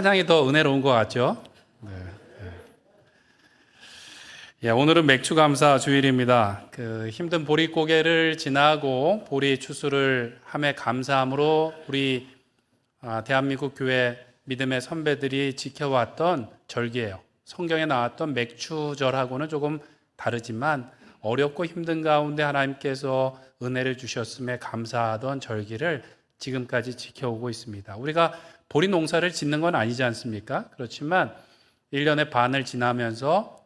찬양이 더 은혜로운 것 같죠? 네. 예, 오늘은 맥주감사 주일입니다. 힘든 보릿고개를 지나고 보리 추수를 함에 감사함으로 우리 대한민국 교회 믿음의 선배들이 지켜왔던 절기예요. 성경에 나왔던 맥추절하고는 조금 다르지만 어렵고 힘든 가운데 하나님께서 은혜를 주셨음에 감사하던 절기를 지금까지 지켜오고 있습니다. 우리가 보리 농사를 짓는 건 아니지 않습니까? 그렇지만 1년의 반을 지나면서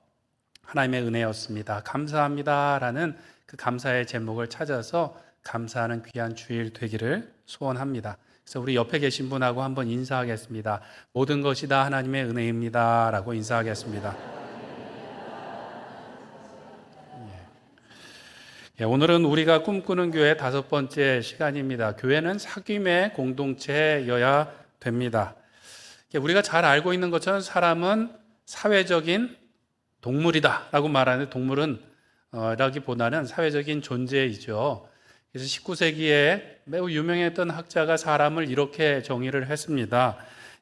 하나님의 은혜였습니다. 감사합니다라는 그 감사의 제목을 찾아서 감사하는 귀한 주일 되기를 소원합니다. 그래서 우리 옆에 계신 분하고 한번 인사하겠습니다. 모든 것이 다 하나님의 은혜입니다 라고 인사하겠습니다. 오늘은 우리가 꿈꾸는 교회 5번째 시간입니다. 교회는 사귐의 공동체여야 됩니다. 우리가 잘 알고 있는 것처럼 사람은 사회적인 동물이다 라고 말하는데, 동물은 라기보다는 사회적인 존재이죠. 그래서 19세기에 매우 유명했던 학자가 사람을 이렇게 정의를 했습니다.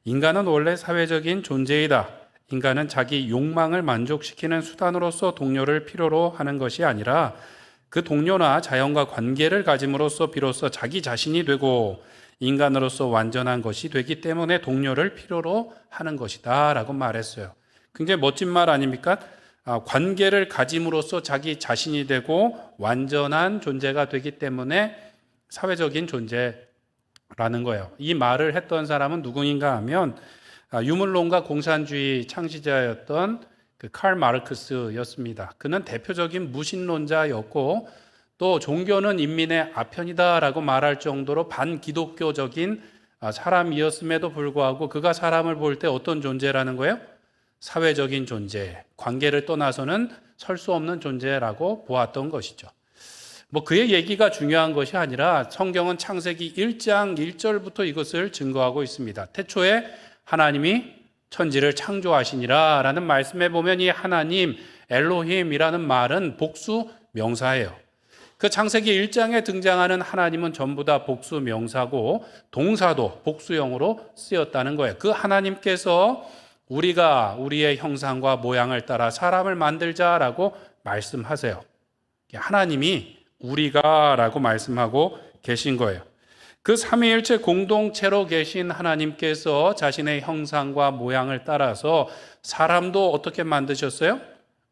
인간은 원래 사회적인 존재이다. 인간은 자기 욕망을 만족시키는 수단으로서 동료를 필요로 하는 것이 아니라 그 동료나 자연과 관계를 가짐으로써 비로소 자기 자신이 되고 인간으로서 완전한 것이 되기 때문에 동료를 필요로 하는 것이다 라고 말했어요. 굉장히 멋진 말 아닙니까? 관계를 가짐으로써 자기 자신이 되고 완전한 존재가 되기 때문에 사회적인 존재라는 거예요. 이 말을 했던 사람은 누구인가 하면 유물론과 공산주의 창시자였던 칼 마르크스였습니다. 그는 대표적인 무신론자였고 또 종교는 인민의 아편이다라고 말할 정도로 반기독교적인 사람이었음에도 불구하고 그가 사람을 볼 때 어떤 존재라는 거예요? 사회적인 존재, 관계를 떠나서는 설 수 없는 존재라고 보았던 것이죠. 그의 얘기가 중요한 것이 아니라 성경은 창세기 1장 1절부터 이것을 증거하고 있습니다. 태초에 하나님이 천지를 창조하시니라 라는 말씀에 보면 이 하나님, 엘로힘이라는 말은 복수 명사예요. 그 창세기 1장에 등장하는 하나님은 전부 다 복수 명사고 동사도 복수형으로 쓰였다는 거예요. 그 하나님께서 우리가 우리의 형상과 모양을 따라 사람을 만들자라고 말씀하세요. 하나님이 우리가 라고 말씀하고 계신 거예요. 그 삼위일체 공동체로 계신 하나님께서 자신의 형상과 모양을 따라서 사람도 어떻게 만드셨어요?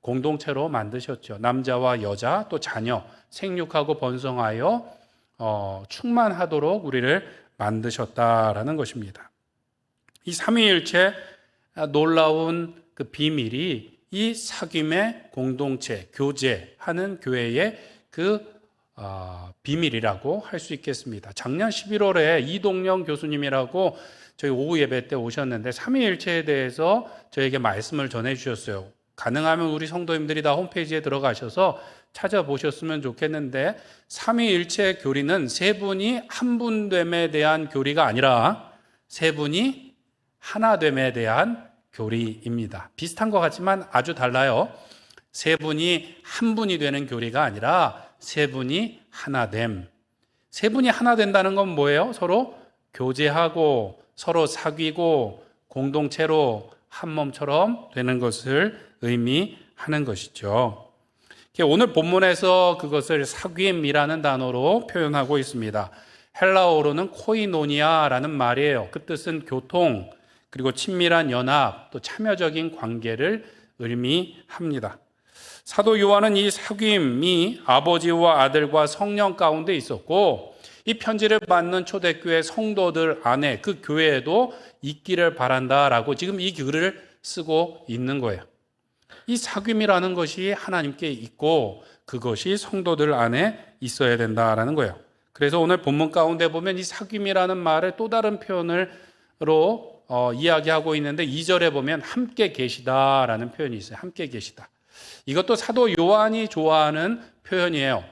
공동체로 만드셨죠. 남자와 여자 또 자녀 생육하고 번성하여 충만하도록 우리를 만드셨다라는 것입니다. 이 삼위일체 놀라운 그 비밀이 이 사귐의 공동체, 교제하는 교회의 비밀이라고 할 수 있겠습니다. 작년 11월에 이동영 교수님이라고 저희 오후 예배 때 오셨는데 삼위일체에 대해서 저에게 말씀을 전해 주셨어요. 가능하면 우리 성도님들이 다 홈페이지에 들어가셔서 찾아보셨으면 좋겠는데, 삼위일체 교리는 세 분이 한 분됨에 대한 교리가 아니라 세 분이 하나됨에 대한 교리입니다. 비슷한 것 같지만 아주 달라요. 세 분이 한 분이 되는 교리가 아니라 세 분이 하나됨. 세 분이 하나 된다는 건 뭐예요? 서로 교제하고 서로 사귀고 공동체로 한 몸처럼 되는 것을 의미하는 것이죠. 오늘 본문에서 그것을 사귐이라는 단어로 표현하고 있습니다. 헬라어로는 코이노니아라는 말이에요. 그 뜻은 교통, 그리고 친밀한 연합, 또 참여적인 관계를 의미합니다. 사도 요한은 이 사귐이 아버지와 아들과 성령 가운데 있었고, 이 편지를 받는 초대교회 성도들 안에 그 교회에도 있기를 바란다라고 지금 이 글을 쓰고 있는 거예요. 이 사귐이라는 것이 하나님께 있고 그것이 성도들 안에 있어야 된다라는 거예요. 그래서 오늘 본문 가운데 보면 이 사귐이라는 말을 또 다른 표현으로 이야기하고 있는데 2절에 보면 함께 계시다라는 표현이 있어요. 함께 계시다. 이것도 사도 요한이 좋아하는 표현이에요.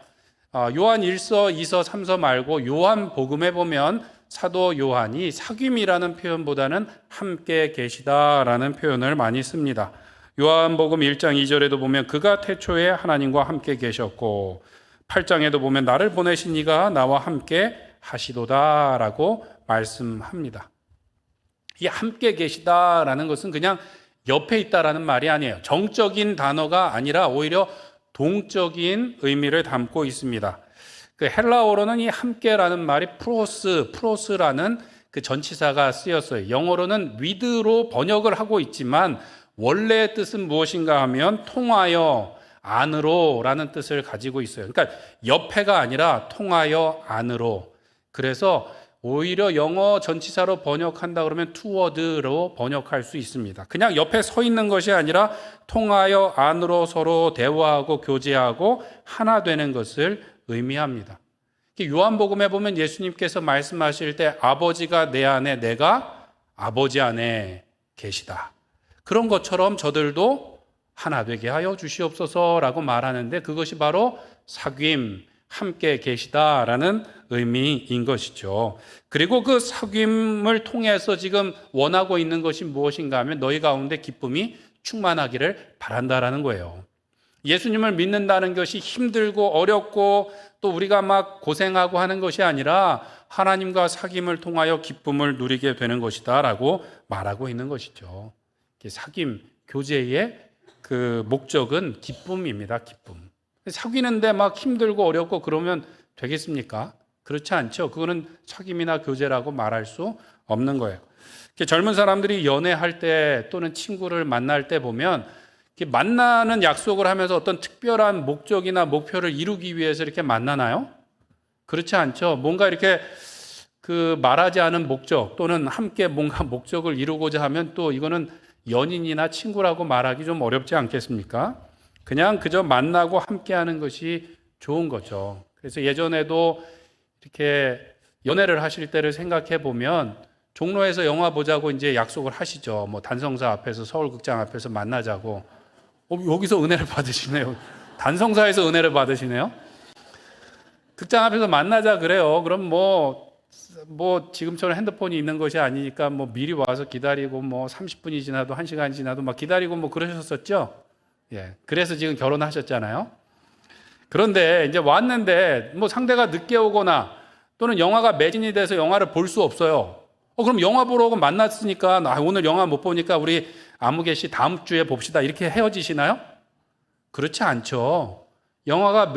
요한 1서, 2서, 3서 말고 요한 복음에 보면 사도 요한이 사귐이라는 표현보다는 함께 계시다라는 표현을 많이 씁니다. 요한복음 1장 2절에도 보면 그가 태초에 하나님과 함께 계셨고, 8장에도 보면 나를 보내신 이가 나와 함께 하시도다라고 말씀합니다. 이 함께 계시다라는 것은 그냥 옆에 있다라는 말이 아니에요. 정적인 단어가 아니라 오히려 동적인 의미를 담고 있습니다. 그 헬라어로는 이 함께라는 말이 프로스라는 그 전치사가 쓰였어요. 영어로는 with로 번역을 하고 있지만 원래의 뜻은 무엇인가 하면 통하여 안으로라는 뜻을 가지고 있어요. 그러니까 옆에가 아니라 통하여 안으로. 그래서 오히려 영어 전치사로 번역한다 그러면 toward로 번역할 수 있습니다. 그냥 옆에 서 있는 것이 아니라 통하여 안으로 서로 대화하고 교제하고 하나 되는 것을 의미합니다. 요한복음에 보면 예수님께서 말씀하실 때 아버지가 내 안에 내가 아버지 안에 계시다. 그런 것처럼 저들도 하나 되게 하여 주시옵소서라고 말하는데 그것이 바로 사귐, 함께 계시다라는 의미인 것이죠. 그리고 그 사귐을 통해서 지금 원하고 있는 것이 무엇인가 하면 너희 가운데 기쁨이 충만하기를 바란다라는 거예요. 예수님을 믿는다는 것이 힘들고 어렵고 또 우리가 막 고생하고 하는 것이 아니라 하나님과 사귐을 통하여 기쁨을 누리게 되는 것이다라고 말하고 있는 것이죠. 사귐, 교제의 그 목적은 기쁨입니다. 기쁨. 사귀는데 막 힘들고 어렵고 그러면 되겠습니까? 그렇지 않죠. 그거는 사귐이나 교제라고 말할 수 없는 거예요. 젊은 사람들이 연애할 때 또는 친구를 만날 때 보면 만나는 약속을 하면서 어떤 특별한 목적이나 목표를 이루기 위해서 이렇게 만나나요? 그렇지 않죠. 뭔가 이렇게 그 말하지 않은 목적 또는 함께 뭔가 목적을 이루고자 하면 또 이거는 연인이나 친구라고 말하기 좀 어렵지 않겠습니까? 그냥 그저 만나고 함께 하는 것이 좋은 거죠. 그래서 예전에도 이렇게 연애를 하실 때를 생각해 보면 종로에서 영화 보자고 이제 약속을 하시죠. 뭐 단성사 앞에서 서울극장 앞에서 만나자고. 여기서 은혜를 받으시네요. 단성사에서 은혜를 받으시네요. 극장 앞에서 만나자 그래요. 그럼 뭐 지금처럼 핸드폰이 있는 것이 아니니까 뭐 미리 와서 기다리고 뭐 30분이 지나도 1시간이 지나도 막 기다리고 뭐 그러셨었죠. 예. 그래서 지금 결혼하셨잖아요. 그런데 이제 왔는데 뭐 상대가 늦게 오거나 또는 영화가 매진이 돼서 영화를 볼 수 없어요. 그럼 영화 보러 오고 만났으니까 오늘 영화 못 보니까 우리 아무개 씨 다음 주에 봅시다. 이렇게 헤어지시나요? 그렇지 않죠. 영화가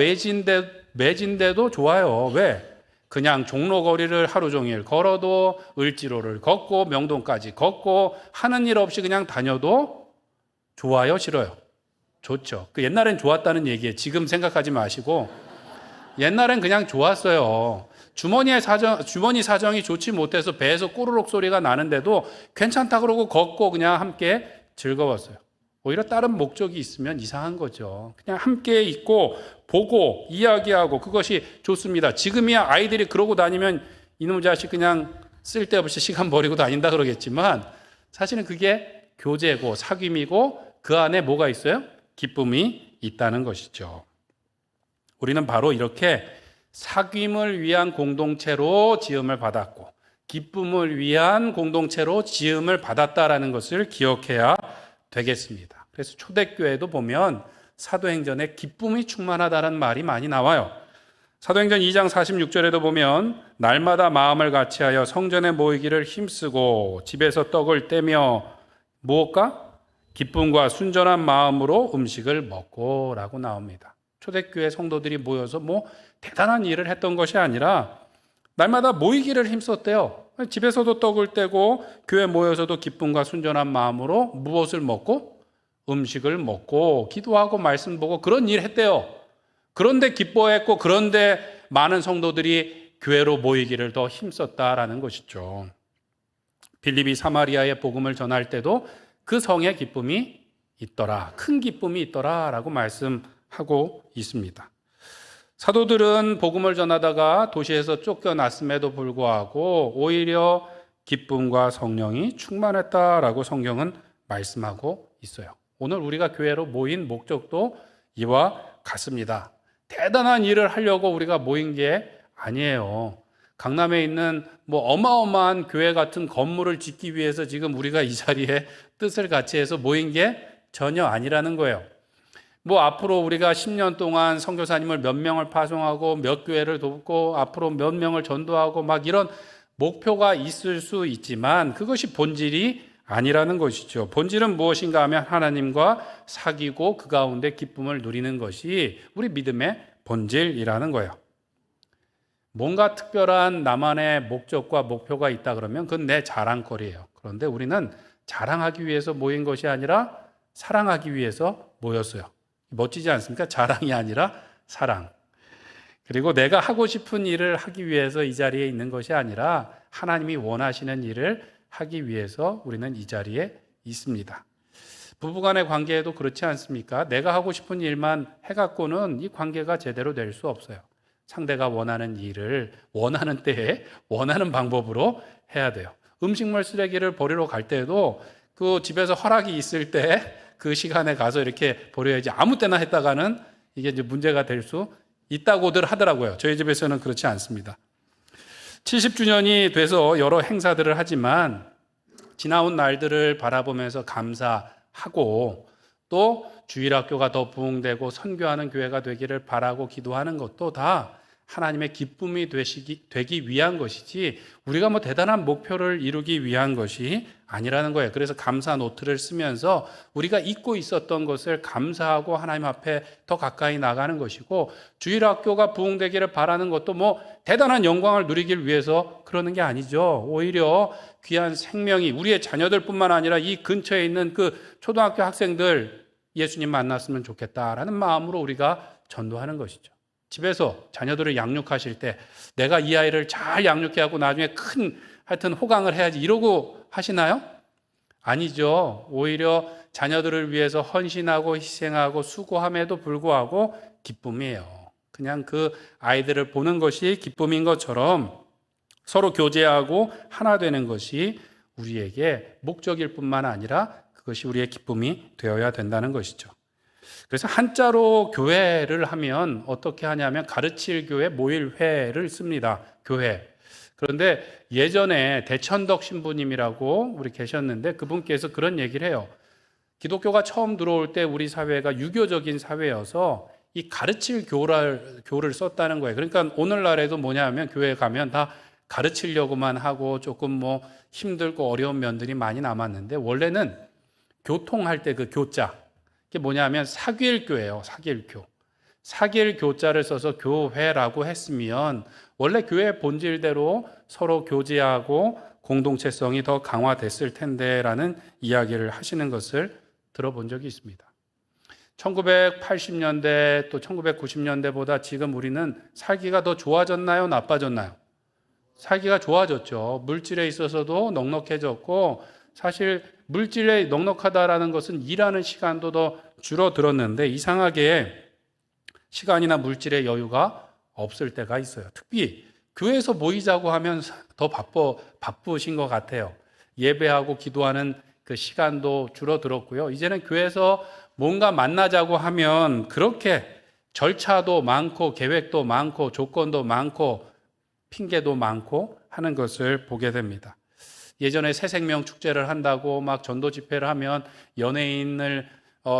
매진돼도 좋아요. 왜? 그냥 종로 거리를 하루 종일 걸어도 을지로를 걷고 명동까지 걷고 하는 일 없이 그냥 다녀도 좋아요, 싫어요? 좋죠. 그 옛날엔 좋았다는 얘기예요. 지금 생각하지 마시고 옛날엔 그냥 좋았어요. 주머니 사정이 좋지 못해서 배에서 꼬르륵 소리가 나는데도 괜찮다 그러고 걷고 그냥 함께 즐거웠어요. 오히려 다른 목적이 있으면 이상한 거죠. 그냥 함께 있고 보고 이야기하고 그것이 좋습니다. 지금이야 아이들이 그러고 다니면 이놈 자식 그냥 쓸데없이 시간 버리고 다닌다 그러겠지만 사실은 그게 교제고 사귐이고 그 안에 뭐가 있어요? 기쁨이 있다는 것이죠. 우리는 바로 이렇게 사귐을 위한 공동체로 지음을 받았고 기쁨을 위한 공동체로 지음을 받았다라는 것을 기억해야 되겠습니다. 그래서 초대교회도 보면 사도행전에 기쁨이 충만하다는 말이 많이 나와요. 사도행전 2장 46절에도 보면 날마다 마음을 같이하여 성전에 모이기를 힘쓰고 집에서 떡을 떼며 무엇과? 기쁨과 순전한 마음으로 음식을 먹고 라고 나옵니다. 초대교회 성도들이 모여서 뭐 대단한 일을 했던 것이 아니라 날마다 모이기를 힘썼대요. 집에서도 떡을 떼고 교회 모여서도 기쁨과 순전한 마음으로 무엇을 먹고? 음식을 먹고 기도하고 말씀 보고 그런 일 했대요. 그런데 기뻐했고 그런데 많은 성도들이 교회로 모이기를 더 힘썼다라는 것이죠. 빌립이 사마리아의 복음을 전할 때도 그 성에 기쁨이 있더라. 큰 기쁨이 있더라라고 말씀하고 있습니다. 사도들은 복음을 전하다가 도시에서 쫓겨났음에도 불구하고 오히려 기쁨과 성령이 충만했다라고 성경은 말씀하고 있어요. 오늘 우리가 교회로 모인 목적도 이와 같습니다. 대단한 일을 하려고 우리가 모인 게 아니에요. 강남에 있는 뭐 어마어마한 교회 같은 건물을 짓기 위해서 지금 우리가 이 자리에 뜻을 같이 해서 모인 게 전혀 아니라는 거예요. 뭐 앞으로 우리가 10년 동안 선교사님을 몇 명을 파송하고 몇 교회를 돕고 앞으로 몇 명을 전도하고 막 이런 목표가 있을 수 있지만 그것이 본질이 아니라는 것이죠. 본질은 무엇인가 하면 하나님과 사귀고 그 가운데 기쁨을 누리는 것이 우리 믿음의 본질이라는 거예요. 뭔가 특별한 나만의 목적과 목표가 있다 그러면 그건 내 자랑거리예요. 그런데 우리는 자랑하기 위해서 모인 것이 아니라 사랑하기 위해서 모였어요. 멋지지 않습니까? 자랑이 아니라 사랑. 그리고 내가 하고 싶은 일을 하기 위해서 이 자리에 있는 것이 아니라 하나님이 원하시는 일을 하기 위해서 우리는 이 자리에 있습니다. 부부간의 관계에도 그렇지 않습니까? 내가 하고 싶은 일만 해갖고는 이 관계가 제대로 될 수 없어요. 상대가 원하는 일을 원하는 때에 원하는 방법으로 해야 돼요. 음식물 쓰레기를 버리러 갈 때도 그 집에서 허락이 있을 때 그 시간에 가서 이렇게 버려야지 아무 때나 했다가는 이게 이제 문제가 될 수 있다고들 하더라고요. 저희 집에서는 그렇지 않습니다. 70주년이 돼서 여러 행사들을 하지만 지나온 날들을 바라보면서 감사하고 또 주일학교가 더 부흥되고 선교하는 교회가 되기를 바라고 기도하는 것도 다 하나님의 기쁨이 되기 위한 것이지 우리가 뭐 대단한 목표를 이루기 위한 것이 아니라는 거예요. 그래서 감사 노트를 쓰면서 우리가 잊고 있었던 것을 감사하고 하나님 앞에 더 가까이 나가는 것이고 주일학교가 부흥되기를 바라는 것도 뭐 대단한 영광을 누리길 위해서 그러는 게 아니죠. 오히려 귀한 생명이 우리의 자녀들뿐만 아니라 이 근처에 있는 그 초등학교 학생들 예수님 만났으면 좋겠다라는 마음으로 우리가 전도하는 것이죠. 집에서 자녀들을 양육하실 때 내가 이 아이를 잘 양육해 하고 나중에 하여튼 호강을 해야지 이러고 하시나요? 아니죠. 오히려 자녀들을 위해서 헌신하고 희생하고 수고함에도 불구하고 기쁨이에요. 그냥 그 아이들을 보는 것이 기쁨인 것처럼 서로 교제하고 하나 되는 것이 우리에게 목적일 뿐만 아니라 그것이 우리의 기쁨이 되어야 된다는 것이죠. 그래서 한자로 교회를 하면 어떻게 하냐면 가르칠 교회, 모일 회를 씁니다. 교회. 그런데 예전에 대천덕 신부님이라고 우리 계셨는데 그분께서 그런 얘기를 해요. 기독교가 처음 들어올 때 우리 사회가 유교적인 사회여서 이 가르칠 교를 썼다는 거예요. 그러니까 오늘날에도 뭐냐면 교회 가면 다 가르치려고만 하고 조금 뭐 힘들고 어려운 면들이 많이 남았는데 원래는 교통할 때 그 교자 이게 뭐냐면 사귐교예요. 사귐교. 사귐교자를 써서 교회라고 했으면 원래 교회의 본질대로 서로 교제하고 공동체성이 더 강화됐을 텐데라는 이야기를 하시는 것을 들어본 적이 있습니다. 1980년대 또 1990년대보다 지금 우리는 살기가 더 좋아졌나요? 나빠졌나요? 살기가 좋아졌죠. 물질에 있어서도 넉넉해졌고 사실 물질에 넉넉하다라는 것은 일하는 시간도 더 줄어들었는데 이상하게 시간이나 물질의 여유가 없을 때가 있어요. 특히 교회에서 모이자고 하면 더 바쁘신 것 같아요. 예배하고 기도하는 그 시간도 줄어들었고요. 이제는 교회에서 뭔가 만나자고 하면 그렇게 절차도 많고 계획도 많고 조건도 많고 핑계도 많고 하는 것을 보게 됩니다. 예전에 새생명 축제를 한다고 막 전도 집회를 하면 연예인을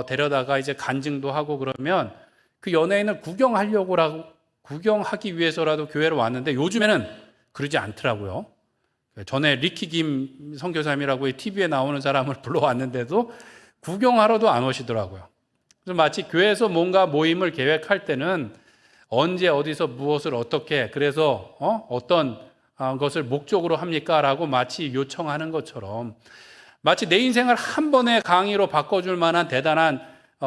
데려다가 이제 간증도 하고 그러면 그 연예인을 구경하기 위해서라도 교회를 왔는데 요즘에는 그러지 않더라고요. 전에 리키 김 선교사님이라고 TV에 나오는 사람을 불러왔는데도 구경하러도 안 오시더라고요. 그래서 마치 교회에서 뭔가 모임을 계획할 때는 언제 어디서 무엇을 어떻게 그래서 어떤 것을 목적으로 합니까? 라고 마치 요청하는 것처럼 마치 내 인생을 한 번의 강의로 바꿔줄 만한 대단한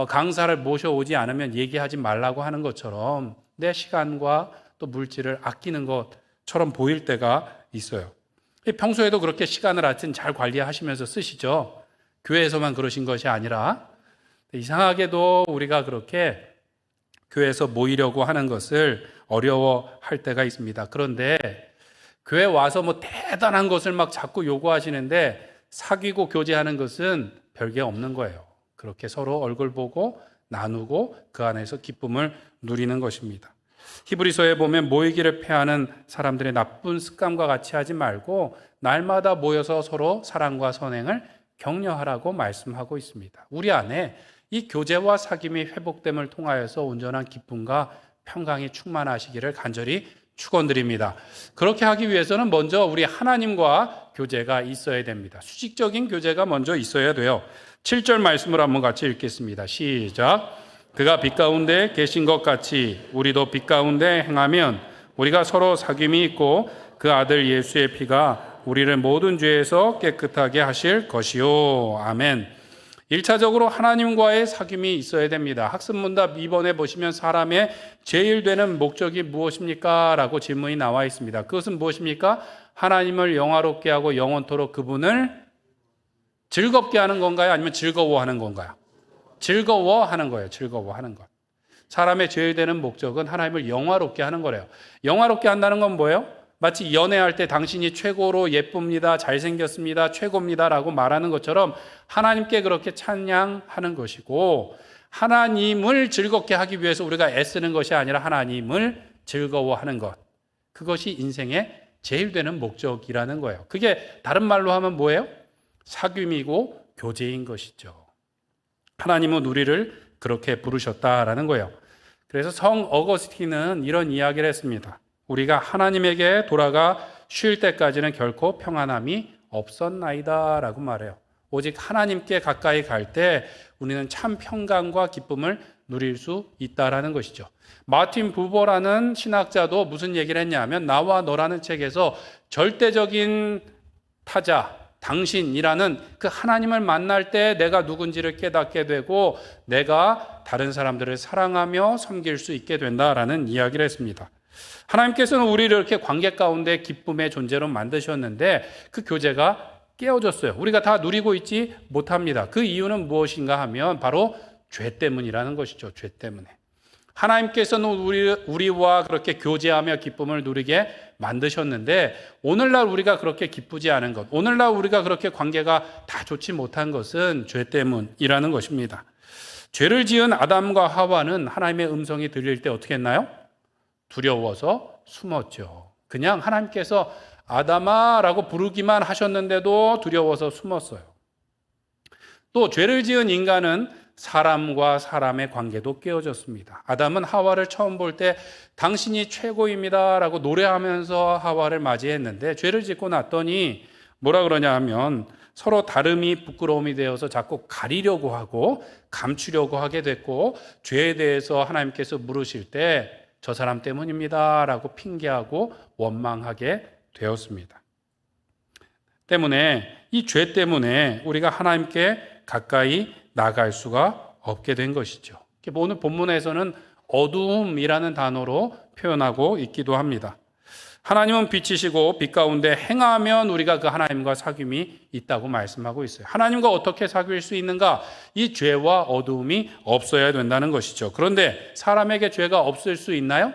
강사를 모셔오지 않으면 얘기하지 말라고 하는 것처럼 내 시간과 또 물질을 아끼는 것처럼 보일 때가 있어요. 평소에도 그렇게 시간을 하여튼 잘 관리하시면서 쓰시죠. 교회에서만 그러신 것이 아니라 이상하게도 우리가 그렇게 교회에서 모이려고 하는 것을 어려워할 때가 있습니다. 그런데 교회 와서 뭐 대단한 것을 막 자꾸 요구하시는데 사귀고 교제하는 것은 별게 없는 거예요. 그렇게 서로 얼굴 보고 나누고 그 안에서 기쁨을 누리는 것입니다. 히브리서에 보면 모이기를 패하는 사람들의 나쁜 습관과 같이 하지 말고 날마다 모여서 서로 사랑과 선행을 격려하라고 말씀하고 있습니다. 우리 안에 이 교제와 사귐이 회복됨을 통하여서 온전한 기쁨과 평강이 충만하시기를 간절히 축원드립니다. 그렇게 하기 위해서는 먼저 우리 하나님과 교제가 있어야 됩니다. 수직적인 교제가 먼저 있어야 돼요. 7절 말씀을 한번 같이 읽겠습니다. 시작. 그가 빛 가운데 계신 것 같이 우리도 빛 가운데 행하면 우리가 서로 사귐이 있고 그 아들 예수의 피가 우리를 모든 죄에서 깨끗하게 하실 것이요. 아멘. 1차적으로 하나님과의 사귐이 있어야 됩니다. 학습문답 2번에 보시면 사람의 제일 되는 목적이 무엇입니까? 라고 질문이 나와 있습니다. 그것은 무엇입니까? 하나님을 영화롭게 하고 영원토록 그분을 즐겁게 하는 건가요? 아니면 즐거워하는 건가요? 즐거워하는 거예요. 즐거워하는 것. 사람의 제일 되는 목적은 하나님을 영화롭게 하는 거래요. 영화롭게 한다는 건 뭐예요? 마치 연애할 때 당신이 최고로 예쁩니다, 잘생겼습니다, 최고입니다 라고 말하는 것처럼 하나님께 그렇게 찬양하는 것이고, 하나님을 즐겁게 하기 위해서 우리가 애쓰는 것이 아니라 하나님을 즐거워하는 것, 그것이 인생의 제일 되는 목적이라는 거예요. 그게 다른 말로 하면 뭐예요? 사귐이고 교제인 것이죠. 하나님은 우리를 그렇게 부르셨다라는 거예요. 그래서 성 어거스틴은 이런 이야기를 했습니다. 우리가 하나님에게 돌아가 쉴 때까지는 결코 평안함이 없었나이다 라고 말해요. 오직 하나님께 가까이 갈 때 우리는 참 평강과 기쁨을 누릴 수 있다라는 것이죠. 마틴 부버라는 신학자도 무슨 얘기를 했냐면, 나와 너라는 책에서 절대적인 타자, 당신이라는 그 하나님을 만날 때 내가 누군지를 깨닫게 되고 내가 다른 사람들을 사랑하며 섬길 수 있게 된다라는 이야기를 했습니다. 하나님께서는 우리를 이렇게 관계 가운데 기쁨의 존재로 만드셨는데 그 교제가 깨어졌어요. 우리가 다 누리고 있지 못합니다. 그 이유는 무엇인가 하면 바로 죄 때문이라는 것이죠. 죄 때문에. 하나님께서는 우리와 그렇게 교제하며 기쁨을 누리게 만드셨는데 오늘날 우리가 그렇게 기쁘지 않은 것, 오늘날 우리가 그렇게 관계가 다 좋지 못한 것은 죄 때문이라는 것입니다. 죄를 지은 아담과 하와는 하나님의 음성이 들릴 때 어떻게 했나요? 두려워서 숨었죠. 그냥 하나님께서 아담아라고 부르기만 하셨는데도 두려워서 숨었어요. 또 죄를 지은 인간은 사람과 사람의 관계도 깨어졌습니다. 아담은 하와를 처음 볼 때 당신이 최고입니다라고 노래하면서 하와를 맞이했는데, 죄를 짓고 났더니 뭐라 그러냐 하면 서로 다름이 부끄러움이 되어서 자꾸 가리려고 하고 감추려고 하게 됐고, 죄에 대해서 하나님께서 물으실 때 저 사람 때문입니다 라고 핑계하고 원망하게 되었습니다. 때문에 이 죄 때문에 우리가 하나님께 가까이 나갈 수가 없게 된 것이죠. 오늘 본문에서는 어두움이라는 단어로 표현하고 있기도 합니다. 하나님은 빛이시고 빛 가운데 행하면 우리가 그 하나님과 사귐이 있다고 말씀하고 있어요. 하나님과 어떻게 사귈 수 있는가? 이 죄와 어두움이 없어야 된다는 것이죠. 그런데 사람에게 죄가 없을 수 있나요?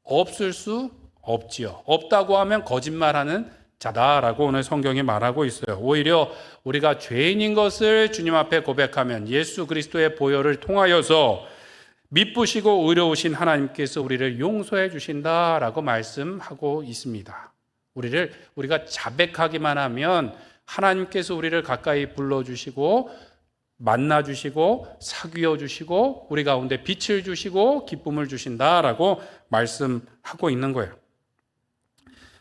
없을 수 없지요. 없다고 하면 거짓말하는 자다라고 오늘 성경이 말하고 있어요. 오히려 우리가 죄인인 것을 주님 앞에 고백하면 예수 그리스도의 보혈을 통하여서 미쁘시고 의로우신 하나님께서 우리를 용서해 주신다라고 말씀하고 있습니다. 우리가 자백하기만 하면 하나님께서 우리를 가까이 불러주시고 만나주시고 사귀어 주시고 우리 가운데 빛을 주시고 기쁨을 주신다라고 말씀하고 있는 거예요.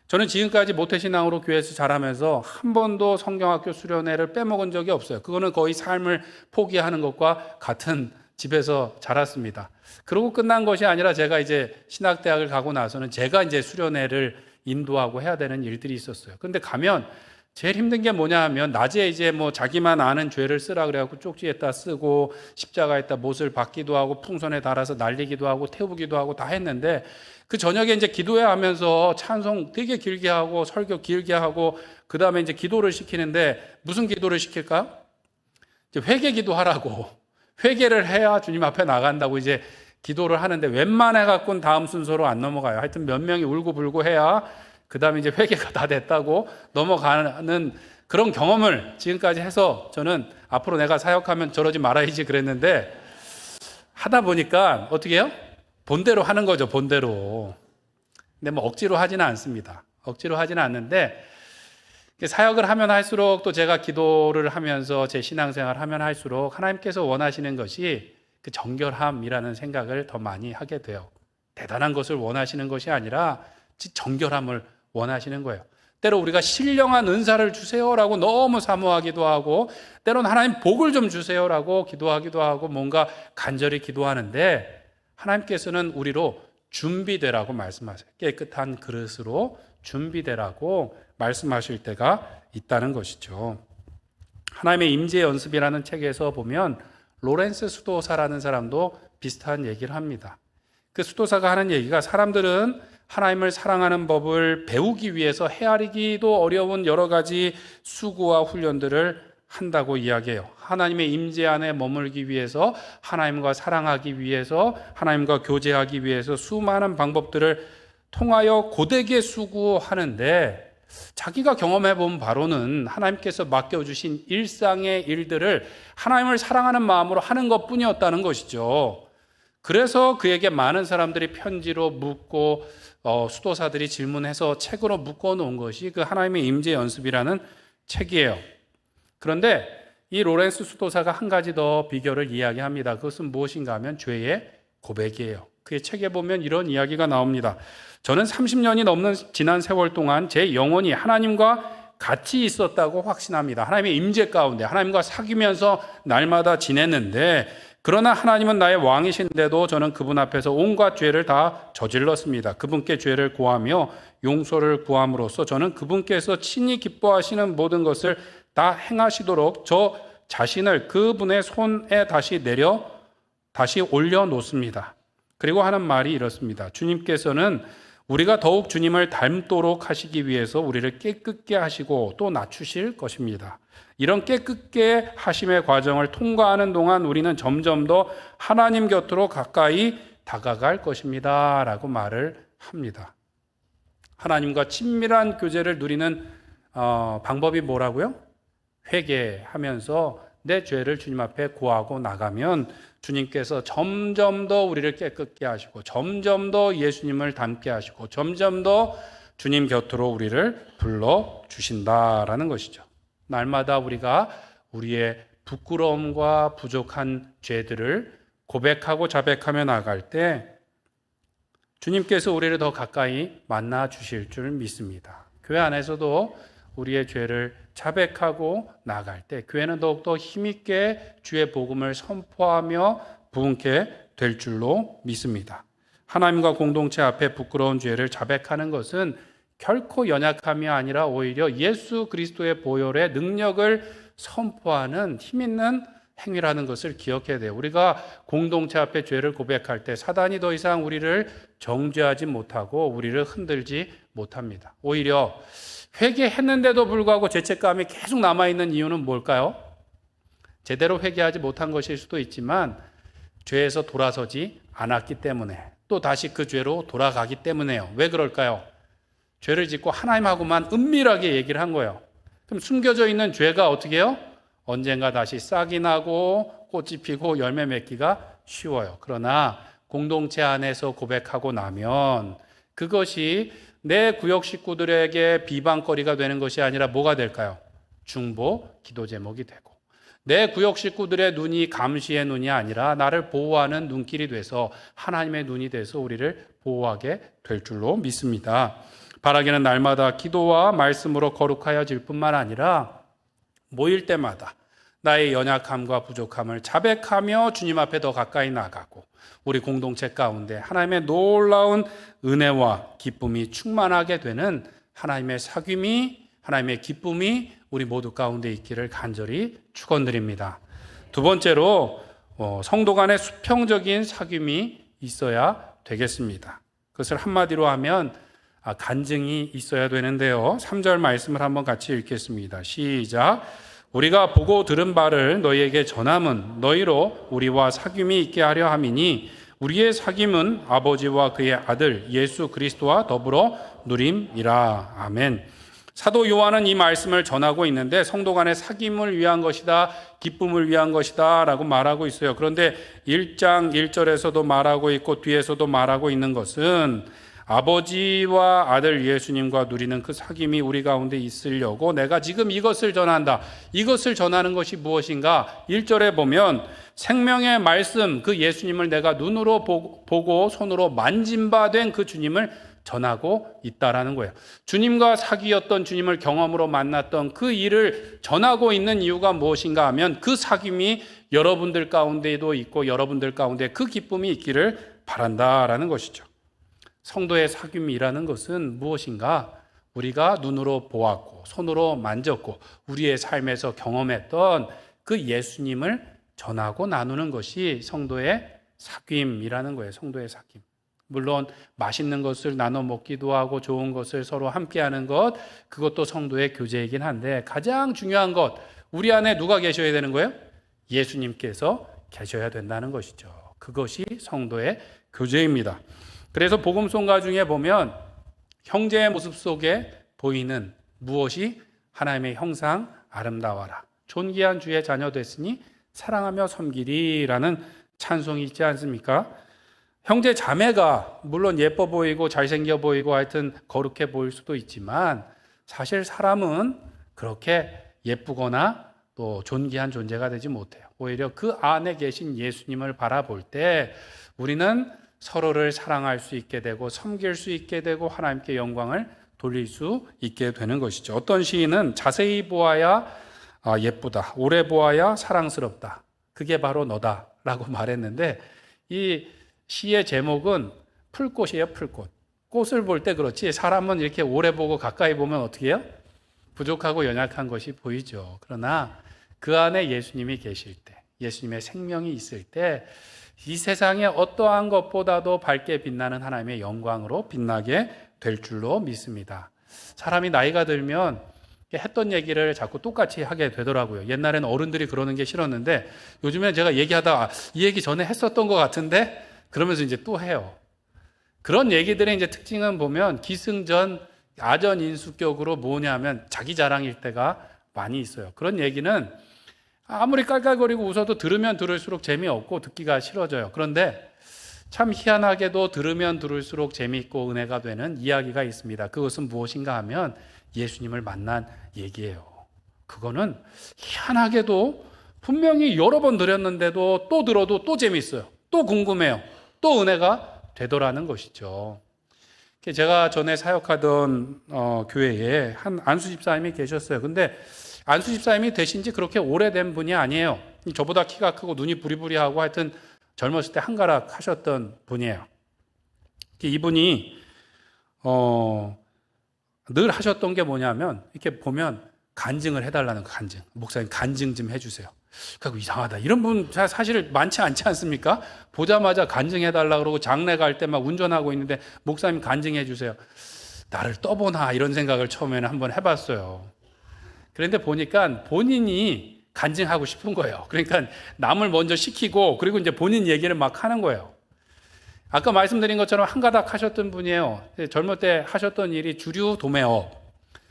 저는 지금까지 모태신앙으로 교회에서 자라면서 한 번도 성경학교 수련회를 빼먹은 적이 없어요. 그거는 거의 삶을 포기하는 것과 같은 집에서 자랐습니다. 그러고 끝난 것이 아니라 제가 이제 신학대학을 가고 나서는 제가 이제 수련회를 인도하고 해야 되는 일들이 있었어요. 근데 가면 제일 힘든 게 뭐냐 하면 낮에 이제 뭐 자기만 아는 죄를 쓰라 그래갖고 쪽지에다 쓰고 십자가에다 못을 박기도 하고 풍선에 달아서 날리기도 하고 태우기도 하고 다 했는데, 그 저녁에 이제 기도회 하면서 찬송 되게 길게 하고 설교 길게 하고 그 다음에 이제 기도를 시키는데 무슨 기도를 시킬까요? 이제 회개 기도하라고. 회개를 해야 주님 앞에 나간다고 이제 기도를 하는데 웬만해 갖고는 다음 순서로 안 넘어가요. 하여튼 몇 명이 울고불고 해야 그 다음에 이제 회개가 다 됐다고 넘어가는 그런 경험을 지금까지 해서 저는 앞으로 내가 사역하면 저러지 말아야지 그랬는데, 하다 보니까 어떻게 해요? 본대로 하는 거죠, 본대로. 근데 뭐 억지로 하지는 않습니다. 억지로 하지는 않는데, 사역을 하면 할수록 또 제가 기도를 하면서 제 신앙생활을 하면 할수록 하나님께서 원하시는 것이 그 정결함이라는 생각을 더 많이 하게 돼요. 대단한 것을 원하시는 것이 아니라 정결함을 원하시는 거예요. 때로 우리가 신령한 은사를 주세요라고 너무 사모하기도 하고, 때로는 하나님 복을 좀 주세요라고 기도하기도 하고, 뭔가 간절히 기도하는데 하나님께서는 우리로 준비되라고 말씀하세요. 깨끗한 그릇으로 준비되라고 말씀하실 때가 있다는 것이죠. 하나님의 임재 연습이라는 책에서 보면 로렌스 수도사라는 사람도 비슷한 얘기를 합니다. 그 수도사가 하는 얘기가, 사람들은 하나님을 사랑하는 법을 배우기 위해서 헤아리기도 어려운 여러 가지 수고와 훈련들을 한다고 이야기해요. 하나님의 임재 안에 머물기 위해서, 하나님과 사랑하기 위해서, 하나님과 교제하기 위해서 수많은 방법들을 통하여 고되게 수고하는데, 자기가 경험해 본 바로는 하나님께서 맡겨주신 일상의 일들을 하나님을 사랑하는 마음으로 하는 것뿐이었다는 것이죠. 그래서 그에게 많은 사람들이 편지로 묻고 수도사들이 질문해서 책으로 묶어놓은 것이 그 하나님의 임재 연습이라는 책이에요. 그런데 이 로렌스 수도사가 한 가지 더 비결을 이야기합니다. 그것은 무엇인가 하면 죄의 고백이에요. 그의 책에 보면 이런 이야기가 나옵니다. 저는 30년이 넘는 지난 세월 동안 제 영혼이 하나님과 같이 있었다고 확신합니다. 하나님의 임재 가운데 하나님과 사귀면서 날마다 지냈는데, 그러나 하나님은 나의 왕이신데도 저는 그분 앞에서 온갖 죄를 다 저질렀습니다. 그분께 죄를 구하며 용서를 구함으로써 저는 그분께서 친히 기뻐하시는 모든 것을 다 행하시도록 저 자신을 그분의 손에 다시 올려놓습니다. 그리고 하는 말이 이렇습니다. 주님께서는 우리가 더욱 주님을 닮도록 하시기 위해서 우리를 깨끗게 하시고 또 낮추실 것입니다. 이런 깨끗게 하심의 과정을 통과하는 동안 우리는 점점 더 하나님 곁으로 가까이 다가갈 것입니다. 라고 말을 합니다. 하나님과 친밀한 교제를 누리는 방법이 뭐라고요? 회개하면서 내 죄를 주님 앞에 고하고 나가면 주님께서 점점 더 우리를 깨끗게 하시고, 점점 더 예수님을 닮게 하시고, 점점 더 주님 곁으로 우리를 불러주신다라는 것이죠. 날마다 우리가 우리의 부끄러움과 부족한 죄들을 고백하고 자백하며 나갈 때 주님께서 우리를 더 가까이 만나 주실 줄 믿습니다. 교회 안에서도 우리의 죄를 자백하고 나갈 때 교회는 더욱더 힘있게 주의 복음을 선포하며 부흥케 될 줄로 믿습니다. 하나님과 공동체 앞에 부끄러운 죄를 자백하는 것은 결코 연약함이 아니라 오히려 예수 그리스도의 보혈의 능력을 선포하는 힘있는 행위라는 것을 기억해야 돼요. 우리가 공동체 앞에 죄를 고백할 때 사단이 더 이상 우리를 정죄하지 못하고 우리를 흔들지 못합니다. 오히려 회개했는데도 불구하고 죄책감이 계속 남아있는 이유는 뭘까요? 제대로 회개하지 못한 것일 수도 있지만 죄에서 돌아서지 않았기 때문에, 또 다시 그 죄로 돌아가기 때문에요. 왜 그럴까요? 죄를 짓고 하나님하고만 은밀하게 얘기를 한 거예요. 그럼 숨겨져 있는 죄가 어떻게 해요? 언젠가 다시 싹이 나고 꽃이 피고 열매 맺기가 쉬워요. 그러나 공동체 안에서 고백하고 나면 그것이 내 구역 식구들에게 비방거리가 되는 것이 아니라 뭐가 될까요? 중보, 기도 제목이 되고, 내 구역 식구들의 눈이 감시의 눈이 아니라 나를 보호하는 눈길이 돼서 하나님의 눈이 돼서 우리를 보호하게 될 줄로 믿습니다. 바라기는 날마다 기도와 말씀으로 거룩하여질 뿐만 아니라 모일 때마다 나의 연약함과 부족함을 자백하며 주님 앞에 더 가까이 나가고, 우리 공동체 가운데 하나님의 놀라운 은혜와 기쁨이 충만하게 되는 하나님의 사귐이, 하나님의 기쁨이 우리 모두 가운데 있기를 간절히 축원드립니다. 두 번째로 성도 간의 수평적인 사귐이 있어야 되겠습니다. 그것을 한마디로 하면 간증이 있어야 되는데요. 3절 말씀을 한번 같이 읽겠습니다. 시작. 우리가 보고 들은 바를 너희에게 전함은 너희로 우리와 사귐이 있게 하려 함이니 우리의 사귐은 아버지와 그의 아들 예수 그리스도와 더불어 누림이라. 아멘. 사도 요한은 이 말씀을 전하고 있는데 성도 간의 사귐을 위한 것이다, 기쁨을 위한 것이다 라고 말하고 있어요. 그런데 1장 1절에서도 말하고 있고 뒤에서도 말하고 있는 것은 아버지와 아들 예수님과 누리는 그 사귐이 우리 가운데 있으려고 내가 지금 이것을 전한다. 이것을 전하는 것이 무엇인가? 1절에 보면 생명의 말씀, 그 예수님을 내가 눈으로 보고 손으로 만진 바 된 그 주님을 전하고 있다라는 거예요. 주님과 사귀었던, 주님을 경험으로 만났던 그 일을 전하고 있는 이유가 무엇인가 하면 그 사귐이 여러분들 가운데에도 있고 여러분들 가운데 그 기쁨이 있기를 바란다라는 것이죠. 성도의 사귐이라는 것은 무엇인가? 우리가 눈으로 보았고 손으로 만졌고 우리의 삶에서 경험했던 그 예수님을 전하고 나누는 것이 성도의 사귐이라는 거예요. 성도의 사귐. 물론 맛있는 것을 나눠 먹기도 하고 좋은 것을 서로 함께하는 것, 그것도 성도의 교제이긴 한데 가장 중요한 것, 우리 안에 누가 계셔야 되는 거예요? 예수님께서 계셔야 된다는 것이죠. 그것이 성도의 교제입니다. 그래서 복음송가 중에 보면 형제의 모습 속에 보이는 무엇이 하나님의 형상 아름다워라. 존귀한 주의 자녀 됐으니 사랑하며 섬기리라는 찬송이 있지 않습니까? 형제 자매가 물론 예뻐 보이고 잘생겨 보이고 하여튼 거룩해 보일 수도 있지만 사실 사람은 그렇게 예쁘거나 또 존귀한 존재가 되지 못해요. 오히려 그 안에 계신 예수님을 바라볼 때 우리는 서로를 사랑할 수 있게 되고 섬길 수 있게 되고 하나님께 영광을 돌릴 수 있게 되는 것이죠. 어떤 시인은 자세히 보아야 예쁘다, 오래 보아야 사랑스럽다, 그게 바로 너다라고 말했는데 이 시의 제목은 풀꽃이에요. 풀꽃. 꽃을 볼 때 그렇지 사람은 이렇게 오래 보고 가까이 보면 어떻게 해요? 부족하고 연약한 것이 보이죠. 그러나 그 안에 예수님이 계실 때, 예수님의 생명이 있을 때 이 세상의 어떠한 것보다도 밝게 빛나는 하나님의 영광으로 빛나게 될 줄로 믿습니다. 사람이 나이가 들면 했던 얘기를 자꾸 똑같이 하게 되더라고요. 옛날에는 어른들이 그러는 게 싫었는데 요즘엔 제가 얘기하다가 이 얘기 전에 했었던 것 같은데 그러면서 이제 또 해요. 그런 얘기들의 이제 특징은 보면 기승전 아전인수격으로 뭐냐면 자기 자랑일 때가 많이 있어요. 그런 얘기는 아무리 깔깔거리고 웃어도 들으면 들을수록 재미없고 듣기가 싫어져요. 그런데 참 희한하게도 들으면 들을수록 재미있고 은혜가 되는 이야기가 있습니다. 그것은 무엇인가 하면 예수님을 만난 얘기예요. 그거는 희한하게도 분명히 여러 번 들었는데도 또 들어도 또 재미있어요. 또 궁금해요. 또 은혜가 되더라는 것이죠. 제가 전에 사역하던 교회에 한 안수 집사님이 계셨어요. 근데 안수 집사님이 되신 지 그렇게 오래된 분이 아니에요. 저보다 키가 크고 눈이 부리부리하고 하여튼 젊었을 때 한가락 하셨던 분이에요. 이분이 늘 하셨던 게 뭐냐면 이렇게 보면 간증을 해달라는 거. 간증. 목사님 간증 좀 해주세요. 그리고 이상하다. 이런 분 사실 많지 않지 않습니까? 보자마자 간증해달라 그러고 장례 갈 때 막 운전하고 있는데 목사님 간증해주세요. 나를 떠보나 이런 생각을 처음에는 한번 해봤어요. 그런데 보니까 본인이 간증하고 싶은 거예요. 그러니까 남을 먼저 시키고 그리고 이제 본인 얘기를 막 하는 거예요. 아까 말씀드린 것처럼 한가닥 하셨던 분이에요. 젊을 때 하셨던 일이 주류 도매업,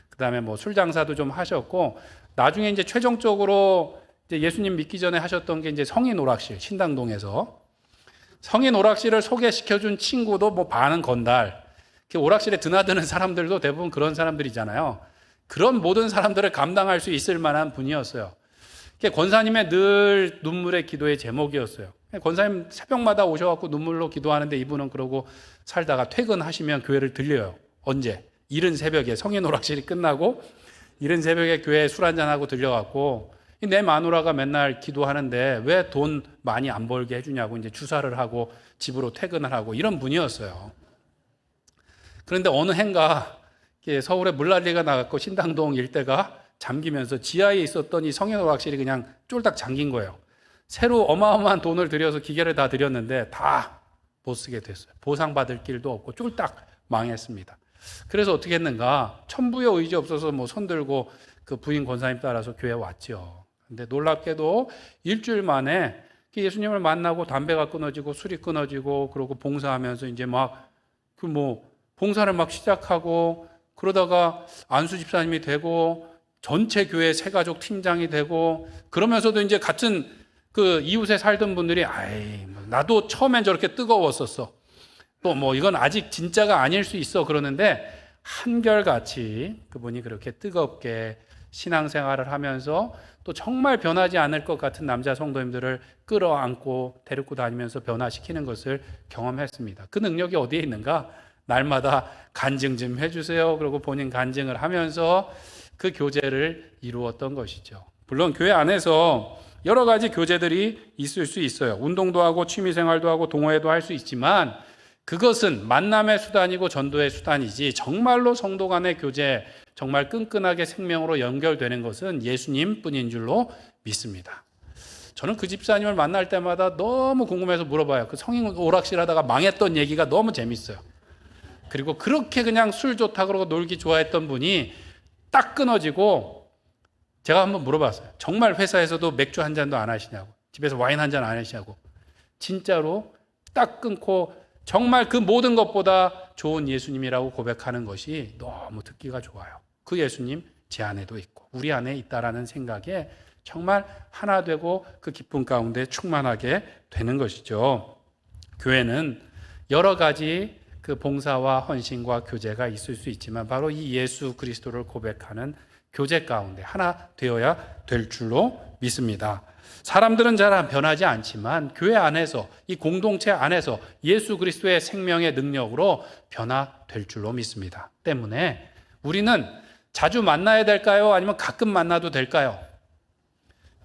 그 다음에 뭐 술 장사도 좀 하셨고 나중에 이제 최종적으로 이제 예수님 믿기 전에 하셨던 게 이제 성인 오락실, 신당동에서 성인 오락실을 소개시켜준 친구도 뭐 반은 건달, 오락실에 드나드는 사람들도 대부분 그런 사람들이잖아요. 그런 모든 사람들을 감당할 수 있을 만한 분이었어요. 권사님의 늘 눈물의 기도의 제목이었어요. 권사님 새벽마다 오셔갖고 눈물로 기도하는데 이분은 그러고 살다가 퇴근하시면 교회를 들려요. 언제? 이른 새벽에 성인 오락실이 끝나고 이른 새벽에 교회에 술 한잔하고 들려갖고 내 마누라가 맨날 기도하는데 왜 돈 많이 안 벌게 해주냐고 이제 주사를 하고 집으로 퇴근을 하고 이런 분이었어요. 그런데 어느 해인가 서울에 물난리가 나갖고 신당동 일대가 잠기면서 지하에 있었던 이 성인 오락실이 그냥 쫄딱 잠긴 거예요. 새로 어마어마한 돈을 들여서 기계를 다 들였는데 다 못 쓰게 됐어요. 보상받을 길도 없고 쫄딱 망했습니다. 그래서 어떻게 했는가? 천부의 의지 없어서 뭐 손들고 그 부인 권사님 따라서 교회에 왔죠. 근데 놀랍게도 일주일 만에 예수님을 만나고 담배가 끊어지고 술이 끊어지고 그러고 봉사하면서 이제 막 봉사를 막 시작하고 그러다가 안수 집사님이 되고 전체 교회 새가족 팀장이 되고 그러면서도 이제 같은 그 이웃에 살던 분들이 나도 처음엔 저렇게 뜨거웠었어 또 뭐 이건 아직 진짜가 아닐 수 있어 그러는데 한결같이 그분이 그렇게 뜨겁게 신앙생활을 하면서 또 정말 변하지 않을 것 같은 남자 성도님들을 끌어안고 데리고 다니면서 변화시키는 것을 경험했습니다. 그 능력이 어디에 있는가? 날마다 간증 좀 해주세요. 그리고 본인 간증을 하면서 그 교제를 이루었던 것이죠. 물론 교회 안에서 여러 가지 교제들이 있을 수 있어요. 운동도 하고 취미생활도 하고 동호회도 할 수 있지만 그것은 만남의 수단이고 전도의 수단이지 정말로 성도 간의 교제, 정말 끈끈하게 생명으로 연결되는 것은 예수님 뿐인 줄로 믿습니다. 저는 그 집사님을 만날 때마다 너무 궁금해서 물어봐요. 그 성인 오락실 하다가 망했던 얘기가 너무 재밌어요. 그리고 그렇게 그냥 술 좋다 그러고 놀기 좋아했던 분이 딱 끊어지고 제가 한번 물어봤어요. 정말 회사에서도 맥주 한 잔도 안 하시냐고, 집에서 와인 한 잔 안 하시냐고. 진짜로 딱 끊고 정말 그 모든 것보다 좋은 예수님이라고 고백하는 것이 너무 듣기가 좋아요. 그 예수님 제 안에도 있고 우리 안에 있다라는 생각에 정말 하나 되고 그 기쁨 가운데 충만하게 되는 것이죠. 교회는 여러 가지 그 봉사와 헌신과 교제가 있을 수 있지만 바로 이 예수 그리스도를 고백하는 교제 가운데 하나 되어야 될 줄로 믿습니다. 사람들은 잘 변하지 않지만 교회 안에서 이 공동체 안에서 예수 그리스도의 생명의 능력으로 변화될 줄로 믿습니다. 때문에 우리는 자주 만나야 될까요? 아니면 가끔 만나도 될까요?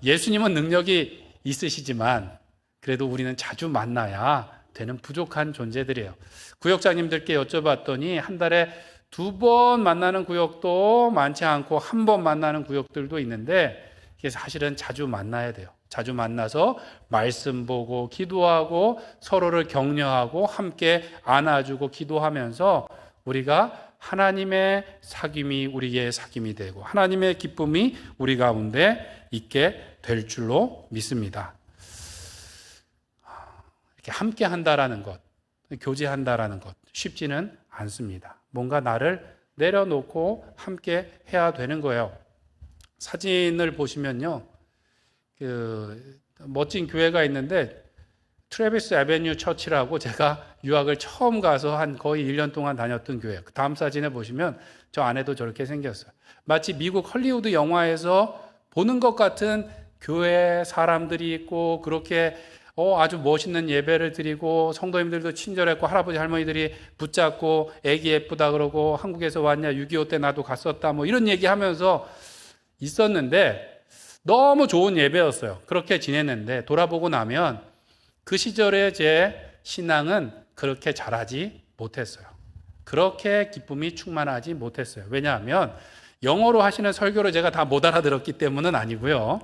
예수님은 능력이 있으시지만 그래도 우리는 자주 만나야 되는 부족한 존재들이에요. 구역장님들께 여쭤봤더니 한 달에 2번 만나는 구역도 많지 않고 1번 만나는 구역들도 있는데 이게 사실은 자주 만나야 돼요. 자주 만나서 말씀 보고 기도하고 서로를 격려하고 함께 안아주고 기도하면서 우리가 하나님의 사귐이 우리의 사귐이 되고 하나님의 기쁨이 우리 가운데 있게 될 줄로 믿습니다. 이렇게 함께 한다라는 것, 교제한다라는 것 쉽지는 않습니다. 뭔가 나를 내려놓고 함께 해야 되는 거예요. 사진을 보시면요, 그 멋진 교회가 있는데 트래비스 애베뉴 처치라고 제가 유학을 처음 가서 한 거의 1년 동안 다녔던 교회. 그 다음 사진에 보시면 저 안에도 저렇게 생겼어요. 마치 미국 헐리우드 영화에서 보는 것 같은 교회 사람들이 있고 그렇게 아주 멋있는 예배를 드리고 성도님들도 친절했고 할아버지 할머니들이 붙잡고 애기 예쁘다 그러고 한국에서 왔냐 6.25 때 나도 갔었다 뭐 이런 얘기하면서 있었는데 너무 좋은 예배였어요. 그렇게 지냈는데 돌아보고 나면 그 시절의 제 신앙은 그렇게 잘하지 못했어요. 그렇게 기쁨이 충만하지 못했어요. 왜냐하면 영어로 하시는 설교를 제가 다 못 알아들었기 때문은 아니고요.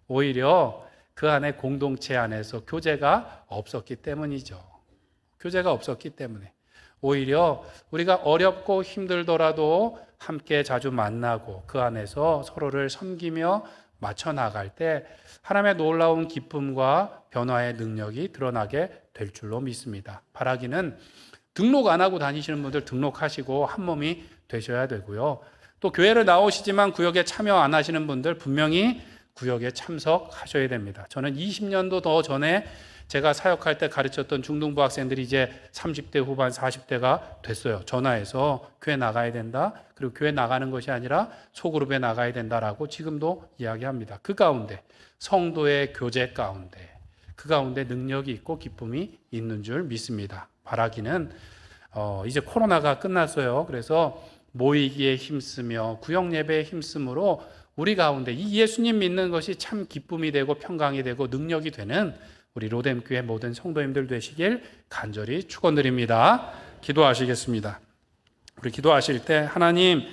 오히려 그 안에 공동체 안에서 교제가 없었기 때문이죠. 교제가 없었기 때문에 오히려 우리가 어렵고 힘들더라도 함께 자주 만나고 그 안에서 서로를 섬기며 맞춰 나갈 때 하나님의 놀라운 기쁨과 변화의 능력이 드러나게 될 줄로 믿습니다. 바라기는 등록 안 하고 다니시는 분들 등록하시고 한 몸이 되셔야 되고요. 또 교회를 나오시지만 구역에 참여 안 하시는 분들 분명히 구역에 참석하셔야 됩니다. 저는 20년도 더 전에 제가 사역할 때 가르쳤던 중등부 학생들이 이제 30대 후반 40대가 됐어요. 전화해서 교회 나가야 된다. 그리고 교회 나가는 것이 아니라 소그룹에 나가야 된다라고 지금도 이야기합니다. 그 가운데 성도의 교제 가운데 그 가운데 능력이 있고 기쁨이 있는 줄 믿습니다. 바라기는 이제 코로나가 끝났어요. 그래서 모이기에 힘쓰며 구역 예배에 힘쓰므로 우리 가운데 이 예수님 믿는 것이 참 기쁨이 되고 평강이 되고 능력이 되는 우리 로뎀교회 모든 성도님들 되시길 간절히 축원드립니다. 기도하시겠습니다. 우리 기도하실 때 하나님